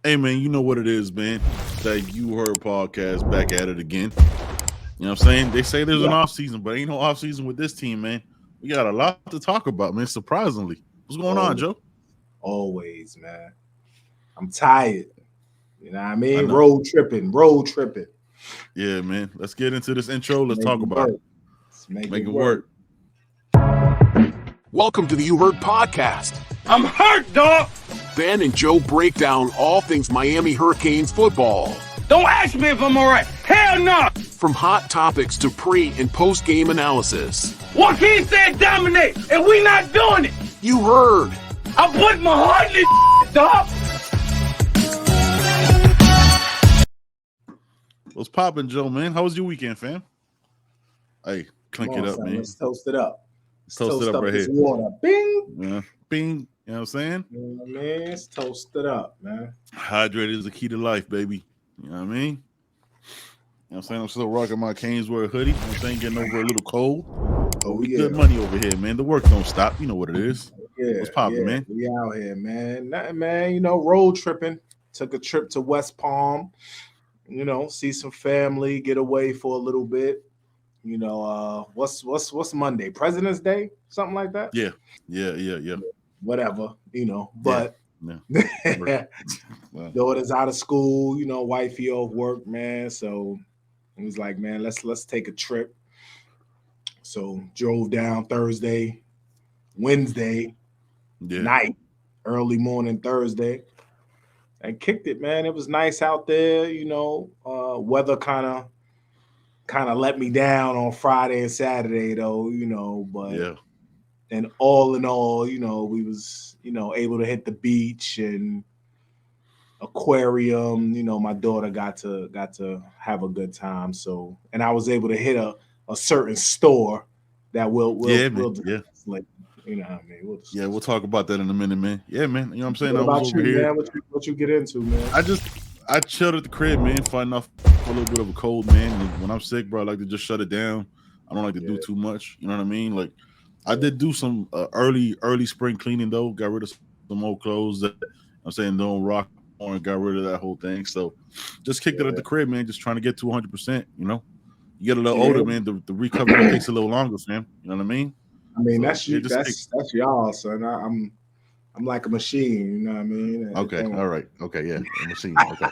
Hey man, you know what it is, man. That You Heard podcast back at it again. You know what I'm saying? They say there's an Yeah. off season, but ain't no off season with this team, man. We got a lot to talk about, man. Surprisingly. What's going on, Always, Joe? always, man. I'm tired. You know what I I mean? know. Road tripping. Yeah, man. Let's get into this intro. Let's Make talk it about it. work. Let's make Make it it work. work. Welcome to the You Heard podcast. I'm hurt, dog. Ben and Joe break down all things Miami Hurricanes football. Don't ask me if I'm all right. Hell no. From hot topics to pre and post game analysis. Joaquin said dominate, and we not doing it. You heard. I put my heart in this, dog. What's popping, Joe, man? How was your weekend, fam? Hey, Come clink on, it up, son. man. Let's toast it up. Let's Toast it up right this here. water. Bing. Yeah. Bing. You know what I'm saying? You know what I mean? Let's toast it up, man. Hydrated is the key to life, baby. You know what I mean? You know what I'm saying? I'm still rocking my Caneswear hoodie. You know what I'm saying? Getting over a little cold. Oh, We yeah. good money over here, man. The work don't stop. You know what it is. Yeah. What's poppin', man? We out here, man. Nothing, man. You know, road tripping. Took a trip to West Palm. You know, see some family, get away for a little bit. You know, what's Monday? President's Day? Something like that? Yeah. Whatever, you know. But Yeah. Wow. daughter's out of school, you know, wifey off work, man. So it was like, man, let's take a trip. So drove down Thursday, Wednesday Yeah. night, early morning Thursday, and kicked it, man. It was nice out there, you know. Weather kind of let me down on Friday and Saturday, though, you know. But Yeah. and all in all, you know, we was, you know, able to hit the beach and aquarium. You know, my daughter got to have a good time. So, and I was able to hit a certain store that will Yeah, man. will Yeah. like, you know what I mean? Yeah, we'll talk about that in a minute, man. Yeah, man. You know what I'm saying? What I about was you, over here. man? What you get into, man? I chilled at the crib, man, fighting off a little bit of a cold, man. And when I'm sick, bro, I like to just shut it down. I don't like to do too much. You know what I mean? Like, I did do some early spring cleaning though. Got rid of some old clothes that I'm saying don't rock on, and got rid of that whole thing. So just kicked it at the crib, man. Just trying to get to 100%. You know, you get a little older, man. The recovery takes a little longer, fam. You know what I mean? I mean, So, that's you. yeah, That's y'all, son. I'm like a machine. You know what I mean? Okay, all right, okay, yeah, a machine. Okay,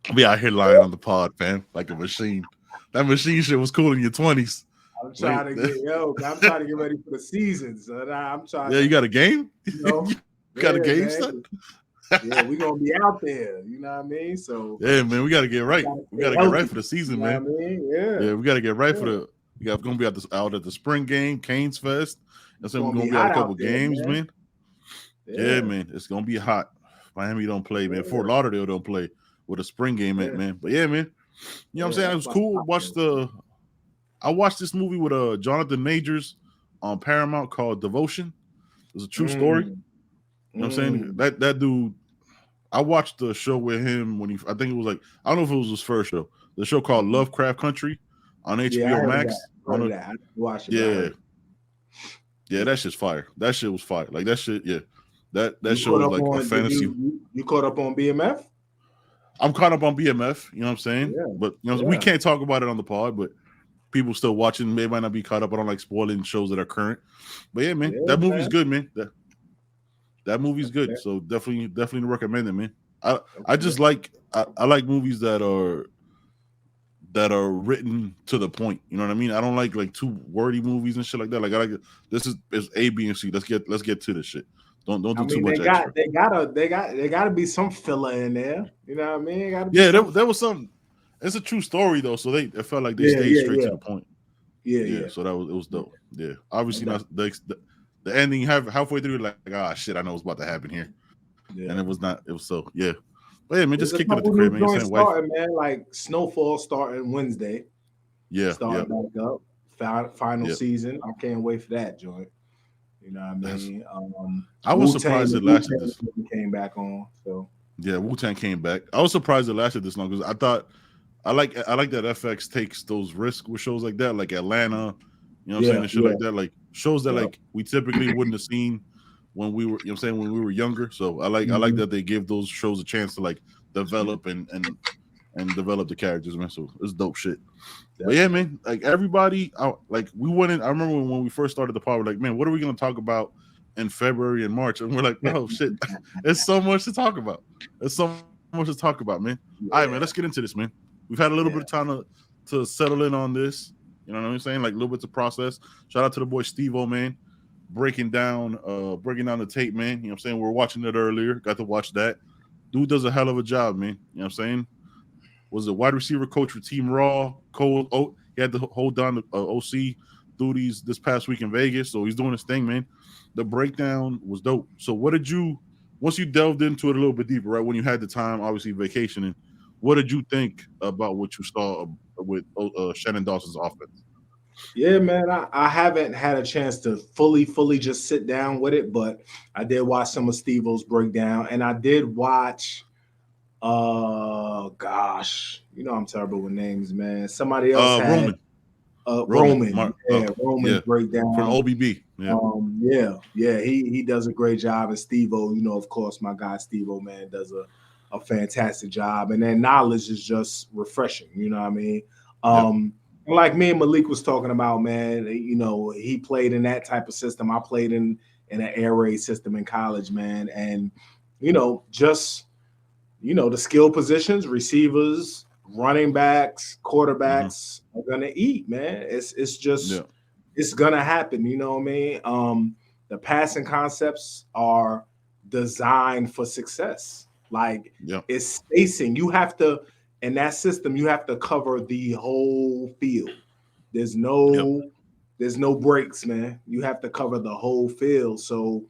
I'll be out here lying on the pod, fam, like a machine. That machine shit was cool in your 20s. I'm trying to get ready for the season, son. I'm trying. Yeah, you got a game? You know, You got a game, man. son? Yeah, we're gonna be out there. You know what I mean? So Yeah, man, we got to get right. We got to get right for the season, you know man. what I mean? Yeah. Yeah, we got to get right for the. We got gonna be out at the spring game, Canes Fest. And so we're gonna be at a couple games, man. Yeah, man, it's gonna be hot. Miami don't play, man. Fort Lauderdale don't play with a spring game at, man. But yeah, man, you know what I'm saying? It was cool. I watched this movie with Jonathan Majors on Paramount called Devotion. It was a true story. You know what I'm saying? That dude. I watched the show with him when I think it was like, I don't know if it was his first show. The show called Lovecraft Country on HBO Max. I watched it. Yeah, that shit's fire. That shit was fire. Like that shit, yeah. That show was like a fantasy. You caught up on BMF? I'm caught up on BMF, you know what I'm saying? Yeah. But you know, we can't talk about it on the pod, but people still watching. They might not be caught up. I don't like spoiling shows that are current. But yeah, man, that movie's good, man. That movie's good. So definitely recommend it, man. I just like I like movies that are written to the point. You know what I mean? I don't like too wordy movies and shit like that. Like I like this is A, B, and C. Let's get to this shit. Don't do too much extra. They gotta be some filler in there. You know what I mean? There was some. It's a true story though, so it felt like they stayed straight to the point. Yeah. So it was dope. Yeah, obviously not the ending halfway through, like shit, I know what's about to happen here, and it was not. It was so yeah. But yeah, man, just kick it at the crib, man. Starting, man, like Snowfall starting Wednesday. Yeah, starting back up. Final season. I can't wait for that joint. You know what I mean? I was surprised it lasted this. Came back on. So yeah, Wu-Tang came back. I was surprised it lasted this long because I thought I like that FX takes those risks with shows like that, like Atlanta. You know what I'm saying? And shit like that, like shows that like we typically wouldn't have seen when we were, you know what I'm saying, when we were younger. So I like that they give those shows a chance to like develop and develop the characters, man. So it's dope shit. But yeah, man, like everybody, like we went in. I remember when we first started the pod, we're like, man, what are we gonna talk about in February and March? And we're like, oh shit, there's so much to talk about. There's so much to talk about, man. All right, man, let's get into this, man. We've had a little bit of time to settle in on this. You know what I'm saying? Like a little bit to process. Shout out to the boy Steve-O, man, breaking down the tape, man. You know what I'm saying? We were watching it earlier. Got to watch that. Dude does a hell of a job, man. You know what I'm saying? Was a wide receiver coach for Team Raw. He had to hold down the OC duties this past week in Vegas, so he's doing his thing, man. The breakdown was dope. So what did you, once you delved into it a little bit deeper, right, when you had the time, obviously vacationing, what did you think about what you saw with Shannon Dawson's offense? Yeah, man, I haven't had a chance to fully just sit down with it, but I did watch some of Steve-O's breakdown, and I did watch gosh, you know I'm terrible with names, man. Somebody else had Roman. Roman's breakdown from OBB. He does a great job. And Steve-O, you know, of course, my guy Steve-O, man, does a fantastic job. And that knowledge is just refreshing, you know what I mean? Like me and Malik was talking about, man, you know, he played in that type of system. I played in an air raid system in college, man. And, you know, just the skill positions, receivers, running backs, quarterbacks are gonna eat, man. It's just it's gonna happen. You know what I mean? The passing concepts are designed for success. Like it's spacing. You have to, in that system, you have to cover the whole field. There's no breaks, man. You have to cover the whole field. So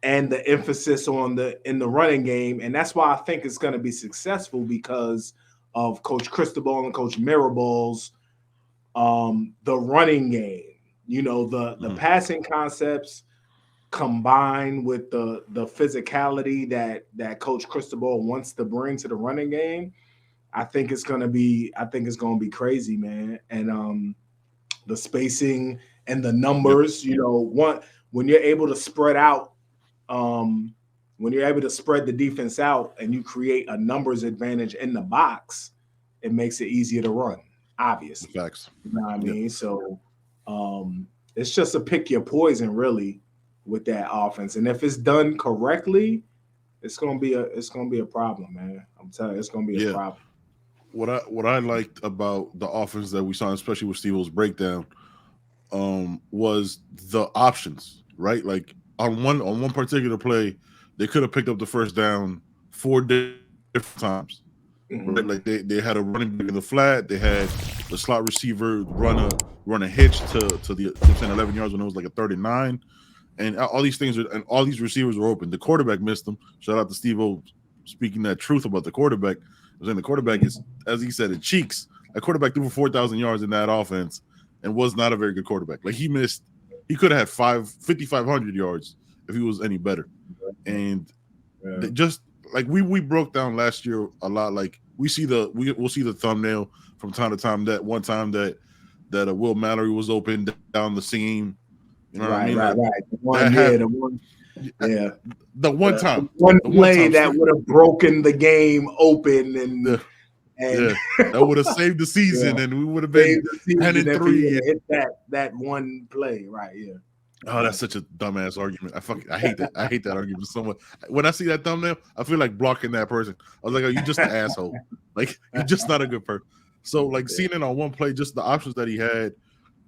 and the emphasis in the running game. And that's why I think it's going to be successful, because of Coach Cristobal and Coach Mirabal's the running game. You know, the passing concepts combined with the physicality that Coach Cristobal wants to bring to the running game. I think it's going to be crazy, man. And the spacing and the numbers, you know, when you're able to spread out, when you're able to spread the defense out and you create a numbers advantage in the box, it makes it easier to run, obviously. Facts. You know what I mean? So it's just a pick your poison, really, with that offense. And if it's done correctly, it's gonna be a problem, man. I'm telling you, it's gonna be a problem. What I liked about the offense that we saw, especially with Steve-O's breakdown, was the options, right? Like on one particular play, they could have picked up the first down 4 different times. Right? Like they had a running back in the flat, they had the slot receiver run a hitch to the 11 yards when it was like a 39, and all these things and all these receivers were open. The quarterback missed them. Shout out to Steve-O speaking that truth about the quarterback. I was saying the quarterback is, as he said, it cheeks. A quarterback threw for 4,000 yards in that offense and was not a very good quarterback. Like he could have had 5,500 yards if he was any better. And just like we broke down last year a lot. Like we'll see the thumbnail from time to time. That one time that Will Mallory was open down the seam. You know what I mean? Right. The one time, one play that would have broken the game open and that would have saved the season, and we would have been 10-3. Hit that one play, right? Yeah. Oh, that's such a dumbass argument. I hate that. I hate that argument so much. When I see that thumbnail, I feel like blocking that person. I was like, "Oh, you just an asshole. Like you're just not a good person." So, like seeing it on one play, just the options that he had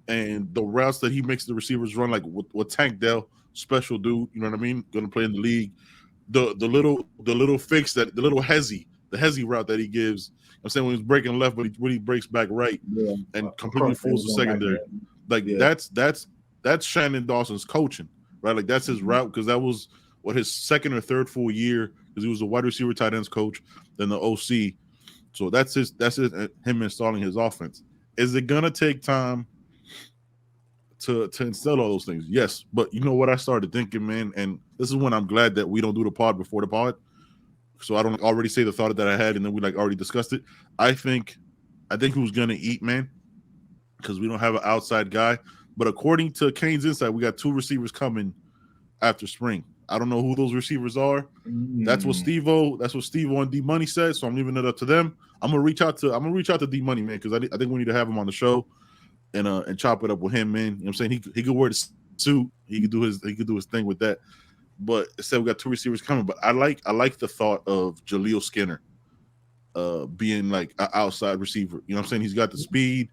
and the routes that he makes the receivers run, like with Tank Dell, special dude. You know what I mean? Going to play in the league. The little fix that the little hezzy route that he gives. I'm saying when he's breaking left, but when he breaks back right and completely fools the secondary. Like that's Shannon Dawson's coaching, right? Like that's his route, because that was his second or third full year, because he was a wide receiver tight ends coach, then the OC. So that's him installing his offense. Is it gonna take time to install all those things? Yes, but you know what I started thinking, man, and this is when I'm glad that we don't do the pod before the pod, so I don't already say the thought that I had and then we like already discussed it. I think who's gonna eat, man, because we don't have an outside guy. But according to Kane's Insight, we got 2 receivers coming after spring. I don't know who those receivers are. That's what Steve-O and D Money said. So I'm leaving it up to them. I'm gonna reach out to D Money, man, because I think we need to have him on the show and chop it up with him, man. You know what I'm saying? He could wear the suit. He could do his thing with that. But instead, we got 2 receivers coming. But I like the thought of Jaleel Skinner being like an outside receiver. You know what I'm saying? He's got the speed,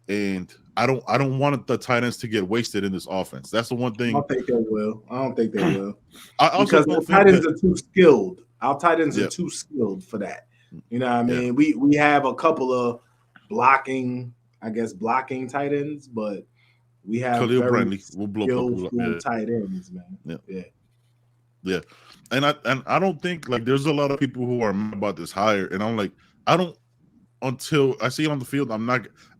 and I don't want the tight ends to get wasted in this offense. That's the one thing. I don't think they will. Because the tight ends are too skilled. Our tight ends are too skilled for that. You know what I mean? Yeah. We have a couple of blocking tight ends, but we have Khalil very Brantley. We'll blow up tight ends, man. Yeah. And I don't think, like, there's a lot of people who are mad about this hire, and I'm like, until I see it on the field,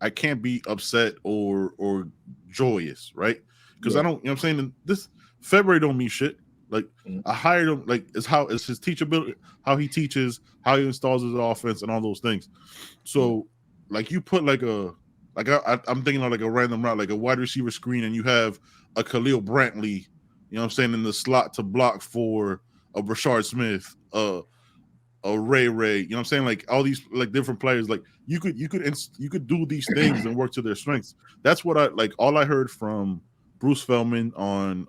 I can't be upset or joyous, right? Because I don't, you know what I'm saying? This February don't mean shit. Like, I hired him, like, it's his teachability, how he teaches, how he installs his offense, and all those things. So, like, you put I'm thinking of like a random route, like a wide receiver screen, and you have a Khalil Brantley, you know what I'm saying, in the slot to block for a Rashard Smith, a Ray, you know what I'm saying, like all these like different players. Like you could do these things and work to their strengths. That's what I like. All I heard from Bruce Feldman on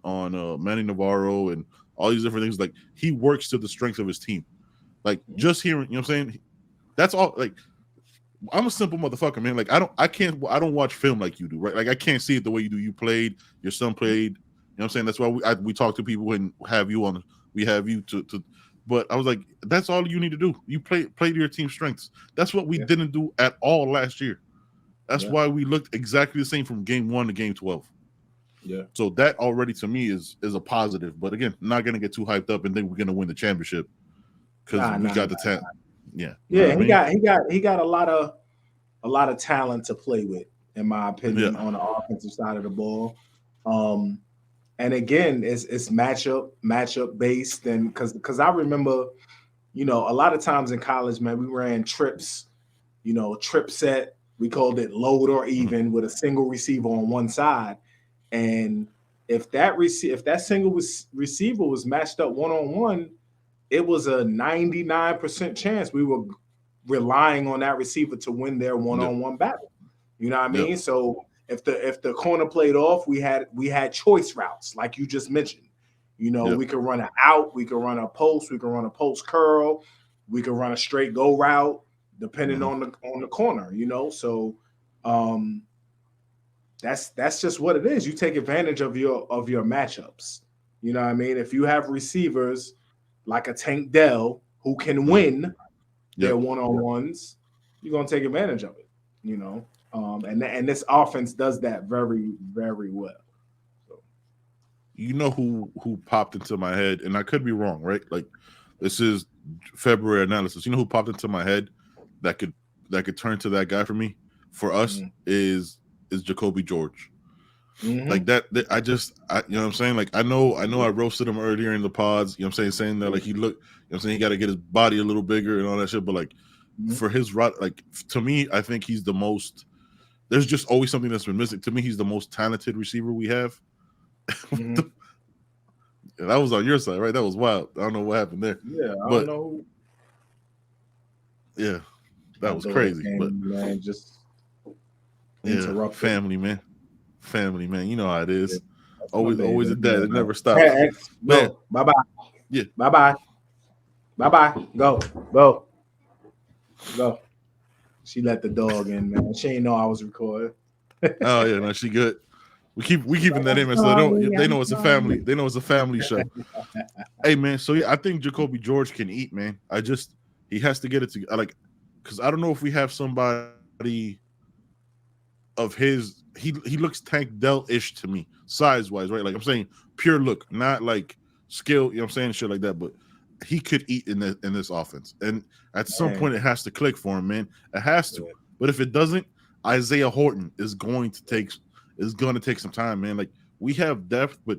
Manny Navarro and all these different things, like he works to the strengths of his team. Like just hearing, you know what I'm saying, that's all. Like, I'm a simple motherfucker, man. Like I don't watch film like you do, right? Like I can't see it the way you do. You played, your son played. You know what I'm saying? That's why we talk to people and have you on. We have you to. But I was like, that's all you need to do. You play to your team's strengths. That's what we didn't do at all last year. That's why we looked exactly the same from game 1 to game 12. Yeah. So that already to me is a positive. But again, not gonna get too hyped up and think we're gonna win the championship because we got the talent. Yeah. Yeah, he got a lot of talent to play with, in my opinion, on the offensive side of the ball. And again, it's matchup based, and because I remember, you know, a lot of times in college, man, we ran trips, you know, trip set. We called it load or even with a single receiver on one side, and if that single receiver was matched up 1-on-1, it was a 99% chance we were relying on that receiver to win their 1-on-1 battle. You know what I mean? So if the corner played off, we had choice routes, like you just mentioned. You know, we could run an out, we could run a post, we could run a post curl, we could run a straight go route, depending on the corner. You know, so that's just what it is. You take advantage of your matchups. You know what I mean? If you have receivers like a Tank Dell who can win their 1-on-1s, you're gonna take advantage of it. You know. And this offense does that very, very well. So. You know who popped into my head, and I could be wrong, right? Like this is February analysis. You know who popped into my head that could turn to that guy for me, for us, is Jacoby George. Like that you know what I'm saying? Like I know I roasted him earlier in the pods, you know what I'm saying that like he looked, you know what I'm saying, he got to get his body a little bigger and all that shit, but like for his route, like to me, I think he's the most. There's just always something that's been missing. To me, he's the most talented receiver we have. That was on your side, right? That was wild. I don't know what happened there. Yeah, I don't know. Yeah, that was crazy. But man, just interrupt. Family, man. You know how it is. Always a dad. It never stops. Hey, no. Bye-bye. Yeah. Bye-bye. Bye-bye. Go. She let the dog in, man. She ain't know I was recording. Oh yeah, no, she good. We keeping that in, man. So they know it's a family. They know it's a family show. Hey man, so yeah, I think Jacoby George can eat, man. He has to get it together. Like, because I don't know if we have somebody of his. He looks Tank Dell-ish to me, size wise, right? Like I'm saying, pure look, not like skill. You know what I'm saying, shit like that, but. He could eat in this offense, and at some point it has to click for him, man. It has to. But if it doesn't, Isaiah Horton is going to take some time, man. Like we have depth, but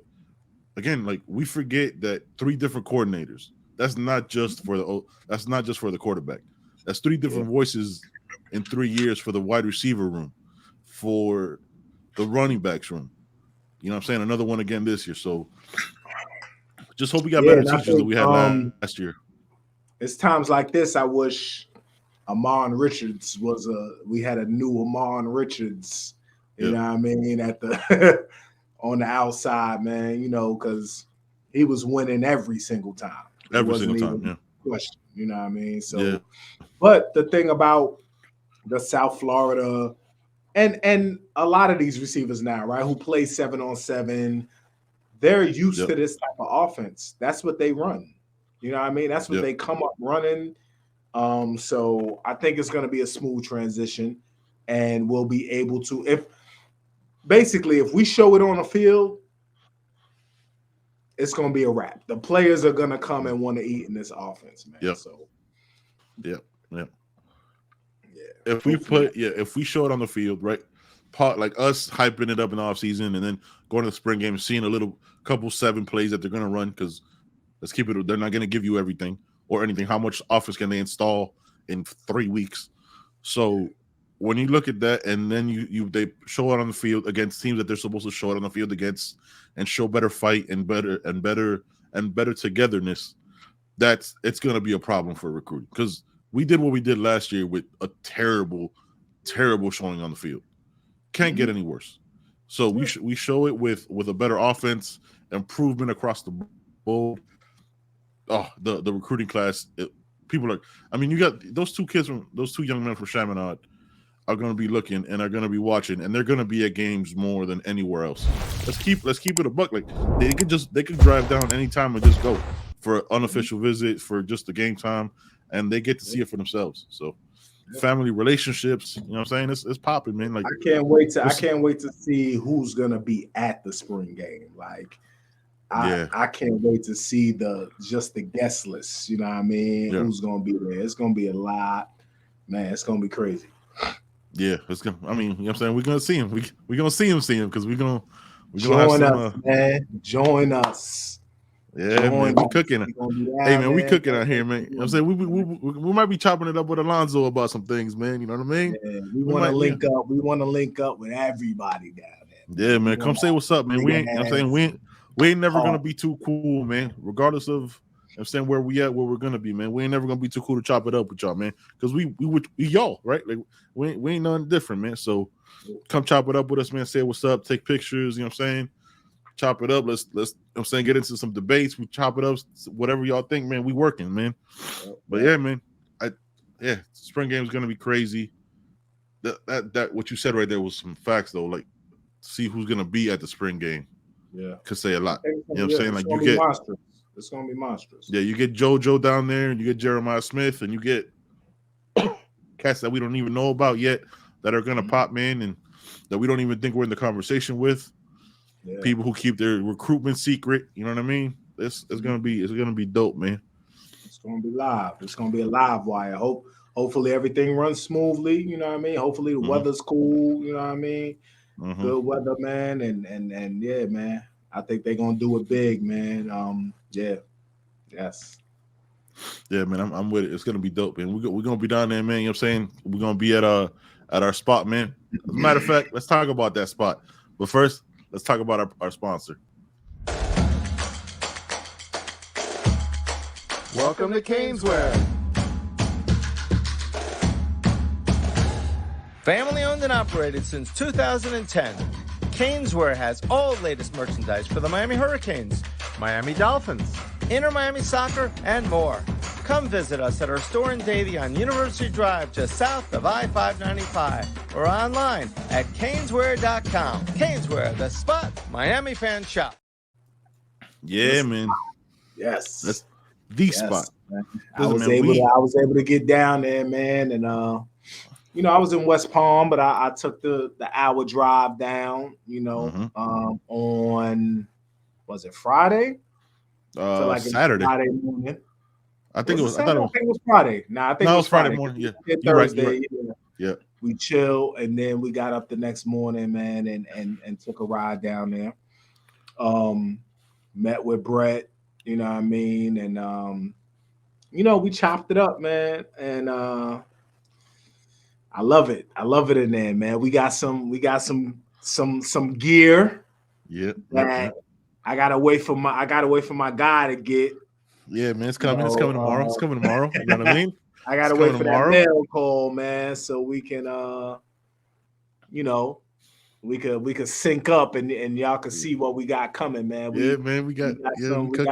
again, like we forget that 3 different coordinators. That's not just for the quarterback. That's 3 different voices in 3 years for the wide receiver room, for the running backs room. You know what I'm saying? Another one again this year. So Just hope we got better teachers than we had last year. It's times like this I wish Amon Richards we had a new Amon Richards, you know what I mean, at the on the outside, man, because he was winning every single time. Every single time, question, you know what I mean? So but the thing about the South Florida and a lot of these receivers now, right, who play 7-on-7, they're used to this type of offense. That's what they run. You know what I mean? That's what they come up running. So I think it's going to be a smooth transition, and we'll be able to, if we show it on the field, it's going to be a wrap. The players are going to come and want to eat in this offense, man. Yep. So, If we show it on the field, right, like us hyping it up in the offseason and then going to the spring game and seeing a couple 7 plays that they're going to run, because let's keep it, they're not going to give you everything or anything. How much offense can they install in 3 weeks? So when you look at that and then they show it on the field against teams that they're supposed to show it on the field against and show better fight and better togetherness, it's going to be a problem for recruiting, because we did what we did last year with a terrible showing on the field. Can't get any worse. So we show it with a better offense, improvement across the board. Oh, the recruiting class, people are. I mean, you got those two young men from Chaminade are going to be looking and are going to be watching, and they're going to be at games more than anywhere else. Let's keep it a buck. Like they could drive down anytime and just go for an unofficial visit for just the game time, and they get to see it for themselves. So family relationships, you know what I'm saying? It's popping, man. Like I can't wait to see who's gonna be at the spring game. Like I can't wait to see the guest list. You know what I mean? Who's gonna be there? It's gonna be a lot, man. It's gonna be crazy. Yeah, it's gonna. I mean, you know what I'm saying? We're gonna see him. We're gonna see him because we're gonna join us, man. Join us. Yeah, man, we cooking. Hey, man, we cooking out here, man. You know what I'm saying? We might be chopping it up with Alonzo about some things, man. You know what I mean? Yeah, we want to link up. We want to link up with everybody down there. Yeah, man. Come say what's up, man. We ain't. You know what I'm saying? We ain't never gonna be too cool, man. Regardless of, you know what I'm saying, where we at, where we're gonna be, man. We ain't never gonna be too cool to chop it up with y'all, man. Because we y'all, right? Like we ain't nothing different, man. So come chop it up with us, man. Say what's up, take pictures. You know what I'm saying? Chop it up. Let's you know what I'm saying, get into some debates. We chop it up. Whatever y'all think, man. We working, man. But yeah, man. Spring game is gonna be crazy. That what you said right there was some facts though. Like, see who's gonna be at the spring game. Yeah, could say a lot. You know what I'm saying? Like it's gonna be monstrous. Yeah, you get JoJo down there, and you get Jeremiah Smith, and you get cats that we don't even know about yet that are gonna pop, man, and that we don't even think we're in the conversation with. Yeah. People who keep their recruitment secret, you know what I mean? It's gonna be dope, man. It's gonna be live. It's gonna be a live wire. Hopefully everything runs smoothly. You know what I mean? Hopefully the weather's cool. You know what I mean? Good weather, man, and yeah, man. I think they're gonna do it big, man. Yes. Yeah, man. I'm with it. It's gonna be dope, man. We're gonna be down there, man. You know what I'm saying? We're gonna be at our spot, man. As a matter of fact, let's talk about that spot. But first, let's talk about our sponsor. Welcome to Caneswear. Family owned and operated since 2010, Caneswear has all latest merchandise for the Miami Hurricanes, Miami Dolphins, Inter Miami Soccer, and more. Come visit us at our store in Davie on University Drive, just south of I-595, or online at caneswear.com. Caneswear, the spot Miami fans shop. Yeah, man. Yes. That's the spot. I was able to get down there, man, and I was in West Palm, but I took the hour drive down, on, was it Friday? Saturday. Friday morning. I think it was Friday. I think it was Friday morning. Yeah. Thursday. Right. Yeah. We chill, and then we got up the next morning, man, and took a ride down there. Met with Brett, you know what I mean? And we chopped it up, man. And I love it. I love it in there, man. We got some gear. Yeah. I gotta wait for my guy to get. Yeah, man, it's coming. It's coming tomorrow. It's coming tomorrow. You know what I mean? I gotta wait for that mail call, man, so we can we could sync up and y'all can see what we got coming, man. Man, we got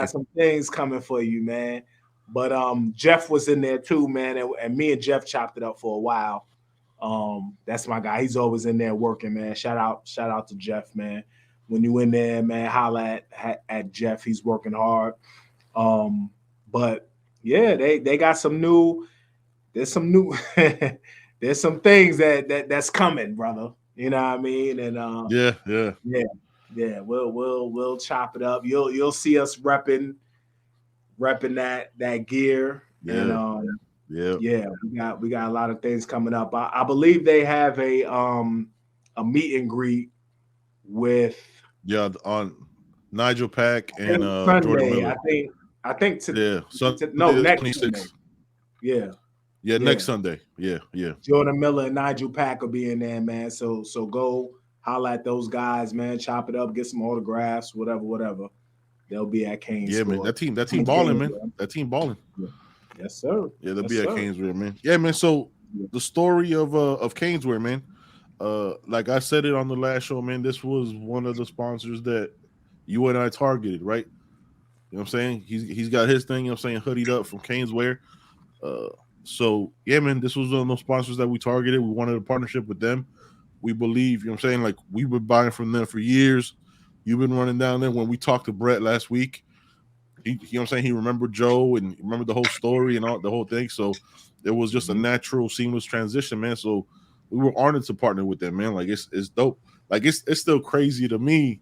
some things coming for you, man. But Jeff was in there too, man, and me and Jeff chopped it up for a while. That's my guy. He's always in there working, man. Shout out to Jeff, man. When you in there, man, holla at Jeff. He's working hard. But yeah, they got some new. There's some new. There's some things that's coming, brother. You know what I mean? And yeah. We'll chop it up. You'll see us repping that gear. Yeah. And we got a lot of things coming up. I believe they have a meet and greet with on Nigel Pack and Sunday, Jordan Miller. I think next Sunday. Yeah, next Sunday. Yeah. Jordan Miller and Nigel Pack will be in there, man. So go holler at those guys, man. Chop it up, get some autographs, whatever. They'll be at Canes. Yeah, man. That team balling, man. That team balling. Yeah. Yes, sir. Yeah, they'll be at Caneswear, man. Yeah, man. So the story of Caneswear, man. Like I said it on the last show, man. This was one of the sponsors that you and I targeted, right? You know what I'm saying? He's got his thing, you know what I'm saying, hoodied up from Caneswear. So yeah, man, this was one of those sponsors that we targeted. We wanted a partnership with them. We believe, you know what I'm saying, like we've been buying from them for years. You've been running down there. When we talked to Brett last week, you know what I'm saying, he remembered Joe and remembered the whole story and all the whole thing. So it was just a natural, seamless transition, man. So we were honored to partner with them, man. Like it's dope. Like it's still crazy to me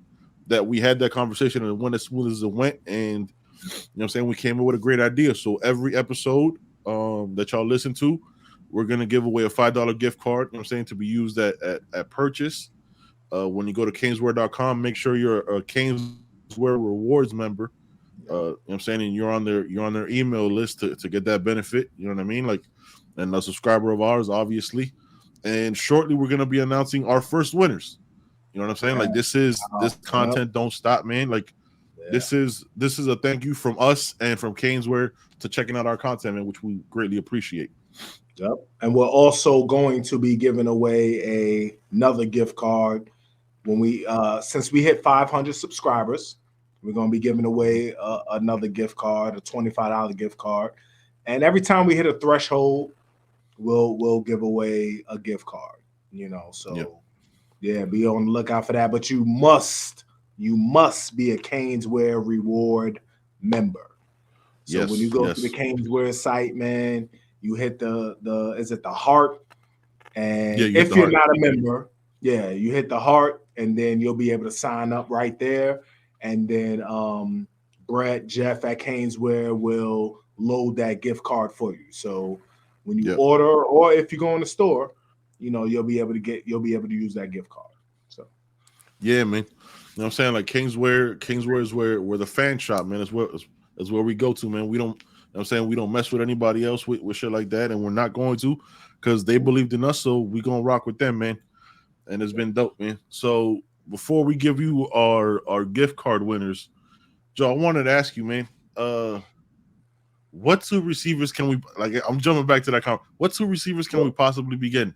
that we had that conversation and it went as smooth as it went. And you know what I'm saying, we came up with a great idea. So every episode that y'all listen to, we're gonna give away a $5 gift card, you know what I'm saying, to be used at purchase. When you go to caneswear.com, make sure you're a Caneswear rewards member. You know what I'm saying, and you're on their email list to get that benefit. You know what I mean? Like, and a subscriber of ours, obviously. And shortly we're gonna be announcing our first winners. You know what I'm saying? Like this content don't stop, man. Like this is a thank you from us and from Caneswear to checking out our content, man, which we greatly appreciate. Yep. And we're also going to be giving away another gift card when we since we hit 500 subscribers. We're going to be giving away another gift card, a $25 gift card. And every time we hit a threshold, we'll give away a gift card, you know. So yeah, be on the lookout for that. But you must be a Caneswear reward member. So when you go to the Caneswear site, man, you hit the heart. And if you're not a member, you hit the heart, and then you'll be able to sign up right there. And then Brett, Jeff at Caneswear will load that gift card for you. So when you order, or if you go in the store, you know, you'll be able to use that gift card. So yeah, man. You know what I'm saying? Like Caneswear is where the fan shop, man, is where we go to, man. We don't, you know what I'm saying, we don't mess with anybody else with shit like that, and we're not going to, because they believed in us, so we gonna rock with them, man. And it's been dope, man. So before we give you our gift card winners, Joe, I wanted to ask you, man, what two receivers can we, like, I'm jumping back to that comment. What two receivers can we possibly be getting?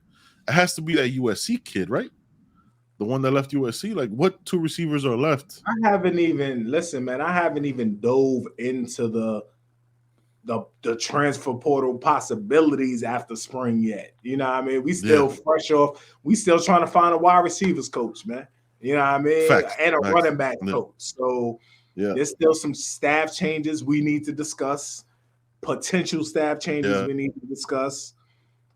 It has to be that USC kid, right? The one that left USC. Like, what two receivers are left? I haven't even dove into the transfer portal possibilities after spring yet. You know what I mean? We still fresh off. We still trying to find a wide receivers coach, man. You know what I mean? Facts. And a running back coach. So there's still some staff changes we need to discuss. Potential staff changes we need to discuss.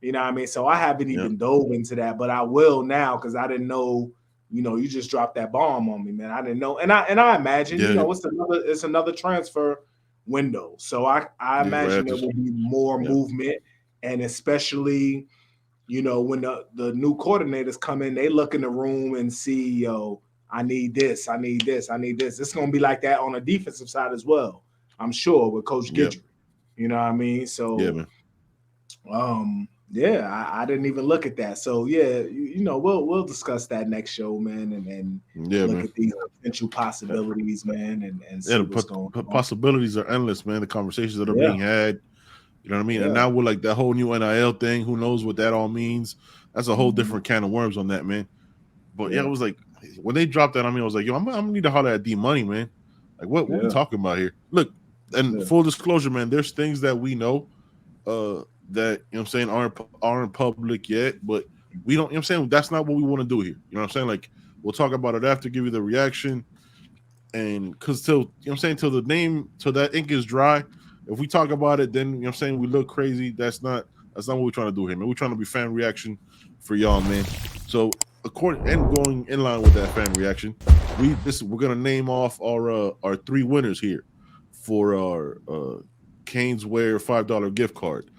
You know what I mean? So I haven't even dove into that, but I will now because I didn't know. You know, you just dropped that bomb on me, man. I didn't know, and I imagine you know it's another transfer window. So I imagine there will be more movement, and especially, you know, when the new coordinators come in, they look in the room and see, yo, I need this, I need this, I need this. It's gonna be like that on the defensive side as well, I'm sure, with Coach Guidry. You know what I mean? So Yeah, I didn't even look at that. So yeah, you know, we'll discuss that next show, man, and Yeah, look man. at these potential possibilities, man, and Yeah, see what's going on. possibilities are endless, man. The conversations that are Yeah. being had, you know what I mean? And Yeah. now with like that whole new NIL thing, who knows what that all means? That's a whole different can of worms on that, man. But yeah, it was like when they dropped that on me, I was like, yo, I'm gonna need to holler at D Money, man. Like, what we talking about here? Look, and full disclosure, man, there's things that we know that, you know what I'm saying, aren't public yet, but we don't, you know what I'm saying, that's not what we want to do here. You know what I'm saying? Like, we'll talk about it after, give you the reaction. And because till, you know what I'm saying, till that ink is dry, if we talk about it, then, you know what I'm saying, we look crazy. That's not what we're trying to do here, man. We're trying to be fan reaction for y'all, man. So according and going in line with that fan reaction, we're gonna name off our 3 winners here for our Canes Wear $5 gift card.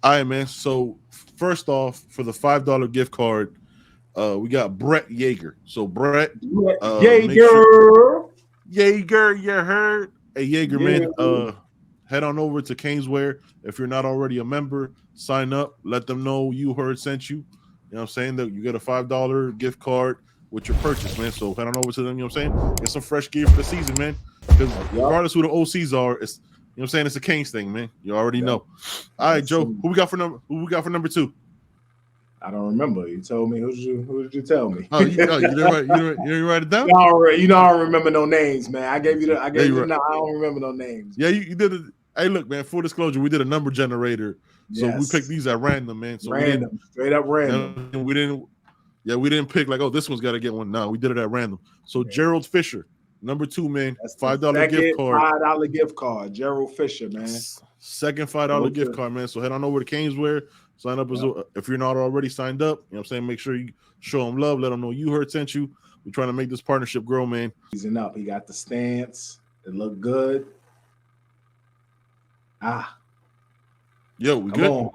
All right, man. So first off, for the $5 gift card, we got Brett Yeager. So Brett, Yeager, you heard? Hey, Yeager, man, head on over to Caneswear. If you're not already a member, sign up. Let them know you heard sent you. You know what I'm saying? That you get a $5 gift card with your purchase, man. So head on over to them, you know what I'm saying? Get some fresh gear for the season, man. Because regardless who the OCs are, it's, you know what I'm saying, it's a Canes thing, man. You already know. All right, Joe, who we got for number 2? I don't remember. You told me. Who did you tell me? Oh, you didn't write it down? You know, I don't remember no names, man. I gave you the. I don't remember no names. Yeah, you did it. Hey, look, man. Full disclosure, we did a number generator, so we picked these at random, man. So straight up random. We didn't pick like, oh, this one's got to get one. No, we did it at random. So Gerald Fisher, number 2, man. That's $5 gift card. $5 gift card. Gerald Fisher, man. Second $5 gift card, man. So head on over to Caneswear. Sign up if you're not already signed up. You know what I'm saying? Make sure you show them love. Let them know you heard sent you. We're trying to make this partnership grow, man. Season up. He got the stance. It looked good. Yo, we good? On.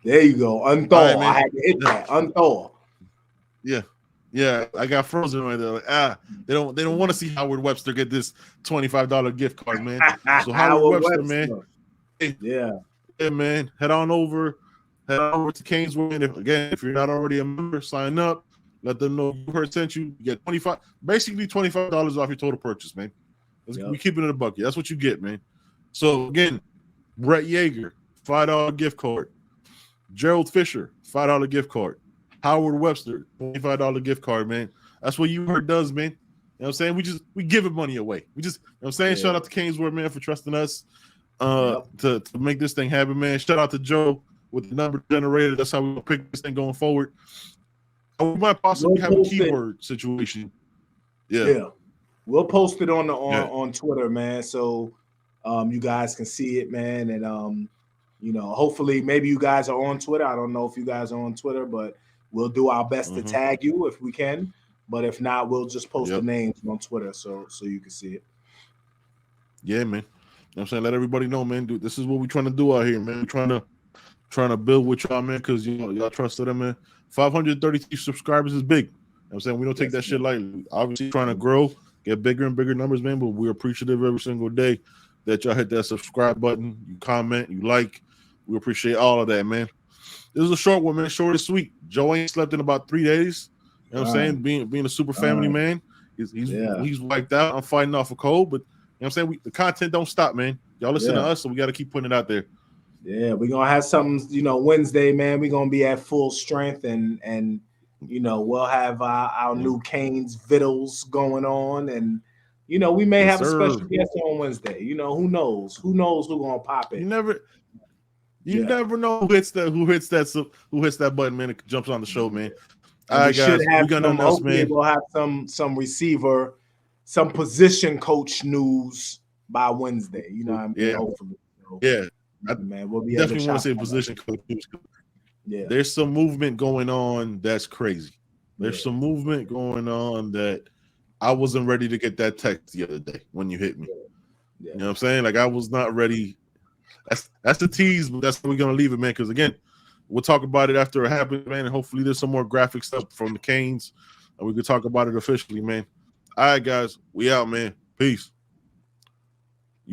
There you go. Unthaw. Right, I had to hit that. Unthaw. Yeah. I got frozen right there. Like, they don't want to see Howard Webster get this $25 gift card, man. So Howard Webster, man. Hey, yeah, man. Head on over to Caneswear. If you're not already a member, sign up. Let them know you heard sent you. You get $25 off your total purchase, man. We keeping it a bucket. That's what you get, man. So again, Brett Yeager, $5 gift card. Gerald Fisher, $5 gift card. Howard Webster, $25 gift card, man. That's what you heard does, man. You know what I'm saying? We give it money away. You know what I'm saying? Shout out to Caneswear, man, for trusting us to make this thing happen, man. Shout out to Joe with the number generator. That's how we'll pick this thing going forward. We might possibly have a keyword situation. Yeah. We'll post it on Twitter, man. So you guys can see it, man. And you know, hopefully maybe you guys are on Twitter. I don't know if you guys are on Twitter, but we'll do our best to tag you if we can. But if not, we'll just post the names on Twitter so you can see it. Yeah, man. You know what I'm saying? Let everybody know, man. Dude, this is what we're trying to do out here, man. We're trying to build with y'all, man, because y'all trusted them, man. 533 subscribers is big. You know what I'm saying? We don't take that shit lightly. Obviously trying to grow, get bigger and bigger numbers, man, but we're appreciative every single day that y'all hit that subscribe button, you comment, you like. We appreciate all of that, man. This is a short one, man. Short and sweet. Joe ain't slept in about 3 days. You know what I'm saying? Being a super family man. He's wiped out. I'm fighting off a cold, but you know what I'm saying? The content don't stop, man. Y'all listen to us, so we got to keep putting it out there. Yeah, we're gonna have something, Wednesday, man. We're gonna be at full strength and we'll have our new Canes vittles going on, and we may have a special guest on Wednesday. Who knows? Who knows who's gonna pop it? You never know who hits that button, man. It jumps on the show, man. All right, guys, we got nothing else, man. We'll have some receiver, some position coach news by Wednesday. You know what I mean? Hopefully. Man, we'll be definitely want to say position coach. Yeah, there's some movement going on that's crazy. There's some movement going on that I wasn't ready to get that text the other day when you hit me. You know what I'm saying? Like I was not ready. That's the tease, but that's how we're gonna leave it, man. Because again, we'll talk about it after it happens, man. And hopefully there's some more graphic stuff from the Canes, and we can talk about it officially, man. All right, guys, we out, man. Peace.